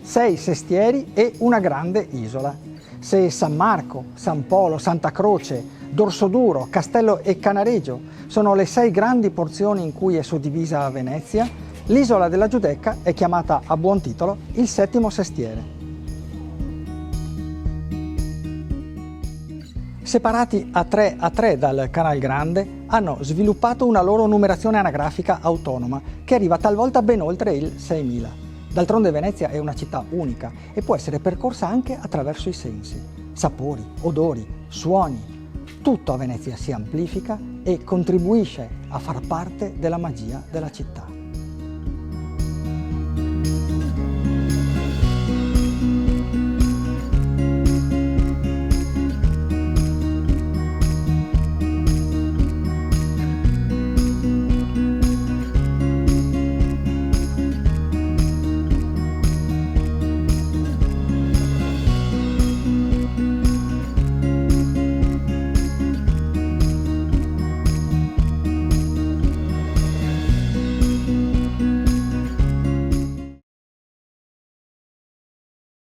6 sestieri e una grande isola. Se San Marco, San Polo, Santa Croce, Dorsoduro, Castello e Cannaregio sono le 6 grandi porzioni in cui è suddivisa Venezia, l'isola della Giudecca è chiamata a buon titolo il 7° sestiere. Separati a 3 dal Canal Grande, hanno sviluppato una loro numerazione anagrafica autonoma che arriva talvolta ben oltre il 6000. D'altronde Venezia è una città unica e può essere percorsa anche attraverso i sensi. Sapori, odori, suoni. Tutto a Venezia si amplifica e contribuisce a far parte della magia della città.